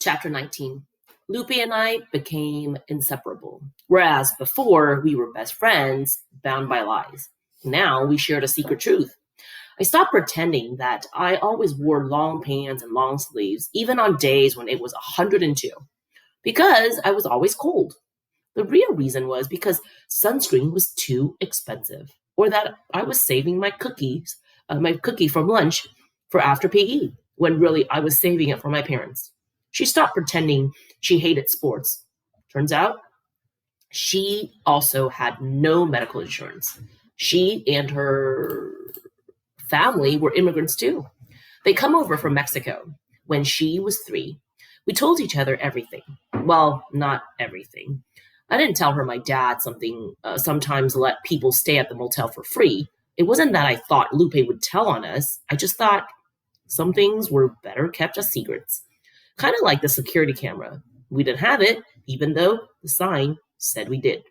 Chapter 19. Lupe and I became inseparable. Whereas before we were best friends, bound by lies. Now we shared a secret truth. I stopped pretending that I always wore long pants and long sleeves, even on days when it was 102, because I was always cold. The real reason was because sunscreen was too expensive, or that I was saving my cookie from lunch for after PE, when really I was saving it for my parents. She stopped pretending she hated sports. Turns out she also had no medical insurance. She and her family were immigrants too. They come over from Mexico when she was 3. We told each other everything. Well, not everything. I didn't tell her my dad sometimes let people stay at the motel for free. It wasn't that I thought Lupe would tell on us. I just thought some things were better kept as secrets. Kind of like the security camera. We didn't have it, even though the sign said we did.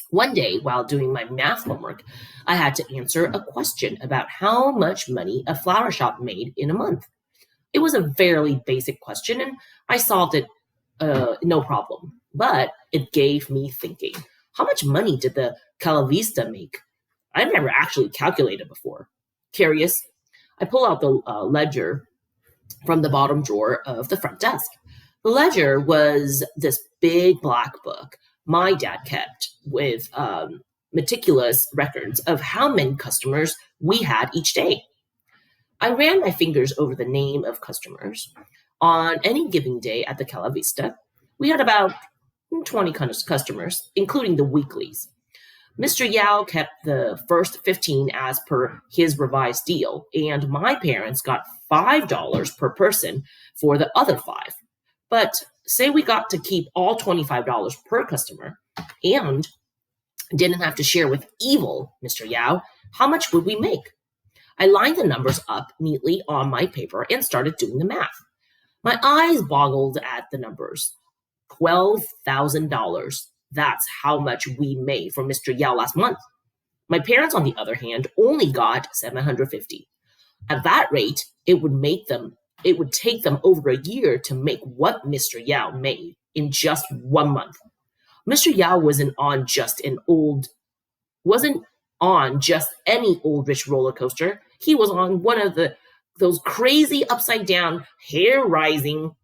One day, while doing my math homework, I had to answer a question about how much money a flower shop made in a month. It was a fairly basic question, and I solved it no problem. But it gave me thinking. How much money did the Calavista make? I've never actually calculated before. Curious, I pull out the ledger from the bottom drawer of the front desk. The ledger was this big black book my dad kept with meticulous records of how many customers we had each day. I ran my fingers over the name of customers. On any given day at the Calavista, we had about 20 customers, including the weeklies. Mr. Yao kept the first 15 as per his revised deal, and my parents got $5 per person for the other 5. But say we got to keep all $25 per customer and didn't have to share with evil Mr. Yao, how much would we make? I lined the numbers up neatly on my paper and started doing the math. My eyes boggled at the numbers. $12,000. That's how much we made from Mr. Yao last month. My parents, on the other hand, only got $750. At that rate, it would take them over a year to make what Mr. Yao made in just 1 month. Mr. Yao wasn't on just any old rich roller coaster. He was on one of those crazy upside down, hair rising,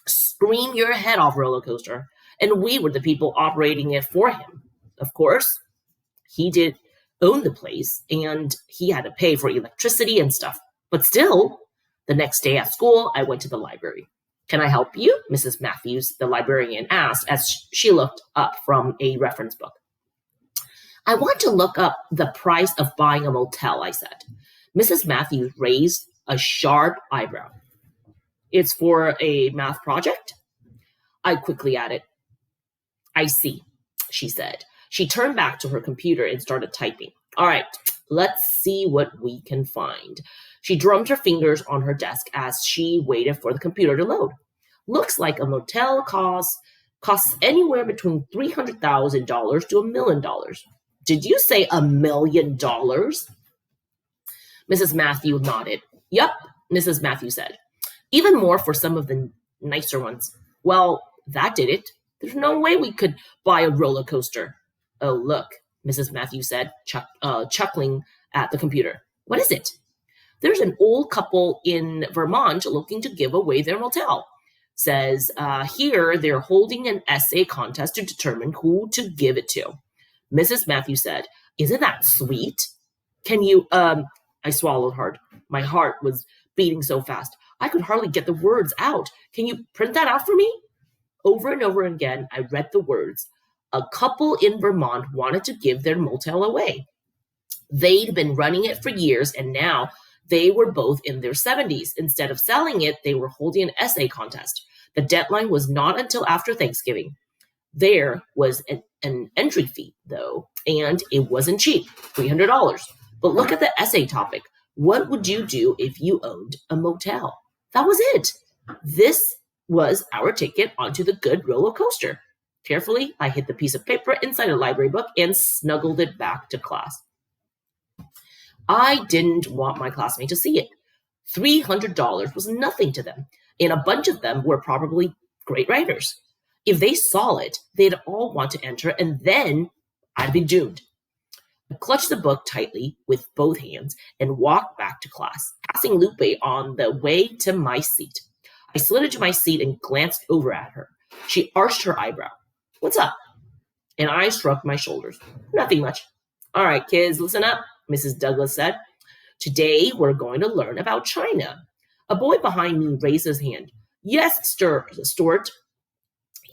scream your head off roller coaster. And we were the people operating it for him. Of course, he did own the place and he had to pay for electricity and stuff. But still, the next day at school, I went to the library. Can I help you? Mrs. Matthews, the librarian, asked as she looked up from a reference book. I want to look up the price of buying a motel, I said. Mrs. Matthews raised a sharp eyebrow. It's for a math project? I quickly added, I see, she said. She turned back to her computer and started typing. All right, let's see what we can find. She drummed her fingers on her desk as she waited for the computer to load. Looks like a motel costs anywhere between $300,000 to $1 million. Did you say $1 million? Mrs. Matthew nodded. Yup, Mrs. Matthew said. Even more for some of the nicer ones. Well, that did it. There's no way we could buy a roller coaster. Oh, look, Mrs. Matthews said, chuckling at the computer. What is it? There's an old couple in Vermont looking to give away their motel. Says here they're holding an essay contest to determine who to give it to. Mrs. Matthews said, isn't that sweet? Can you, I swallowed hard. My heart was beating so fast. I could hardly get the words out. Can you print that out for me? Over and over again, I read the words. A couple in Vermont wanted to give their motel away. They'd been running it for years, and now they were both in their 70s. Instead of selling it, they were holding an essay contest. The deadline was not until after Thanksgiving. There was an entry fee, though, and it wasn't cheap, $300. But look at the essay topic. What would you do if you owned a motel? That was it. This was our ticket onto the good roller coaster. Carefully, I hid the piece of paper inside a library book and snuggled it back to class. I didn't want my classmate to see it. $300 was nothing to them. and a bunch of them were probably great writers. If they saw it, they'd all want to enter, and then I'd be doomed. I clutched the book tightly with both hands and walked back to class, passing Lupe on the way to my seat. I slid into my seat and glanced over at her. She arched her eyebrow. "What's up?" And I shrugged my shoulders. "Nothing much." "All right, kids, listen up," Mrs. Douglas said. "Today we're going to learn about China." A boy behind me raised his hand. "Yes, Stuart."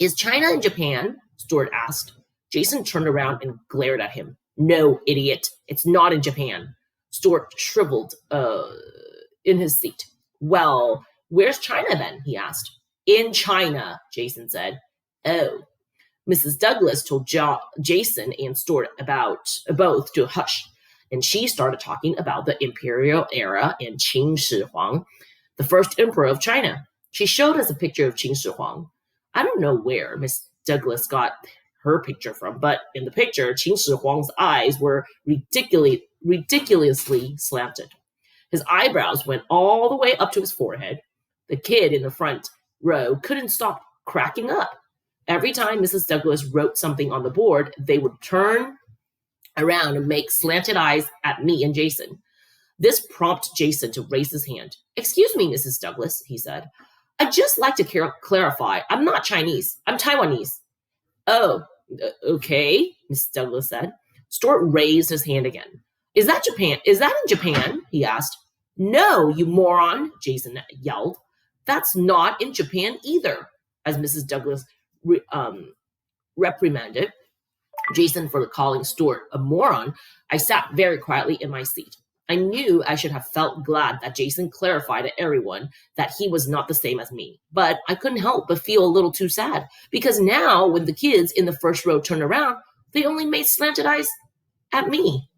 "Is China in Japan?" Stuart asked. Jason turned around and glared at him. "No, idiot. It's not in Japan." Stuart shriveled in his seat. "Well, where's China then?" he asked. "In China," Jason said. "Oh." Mrs. Douglas told Jason and Stuart about both to hush, and she started talking about the imperial era and Qin Shi Huang, the first emperor of China. She showed us a picture of Qin Shi Huang. I don't know where Miss Douglas got her picture from, but in the picture, Qin Shi Huang's eyes were ridiculously slanted. His eyebrows went all the way up to his forehead. The kid in the front row couldn't stop cracking up. Every time Mrs. Douglas wrote something on the board, they would turn around and make slanted eyes at me and Jason. This prompted Jason to raise his hand. "Excuse me, Mrs. Douglas," he said. "I'd just like to clarify. I'm not Chinese. I'm Taiwanese." "Oh, okay," Mrs. Douglas said. Stuart raised his hand again. Is that Japan? Is that in Japan?" he asked. "No, you moron," Jason yelled. "That's not in Japan either," as Mrs. Douglas reprimanded Jason for calling Stuart a moron. I sat very quietly in my seat. I knew I should have felt glad that Jason clarified to everyone that he was not the same as me, but I couldn't help but feel a little too sad, because now when the kids in the first row turned around, they only made slanted eyes at me.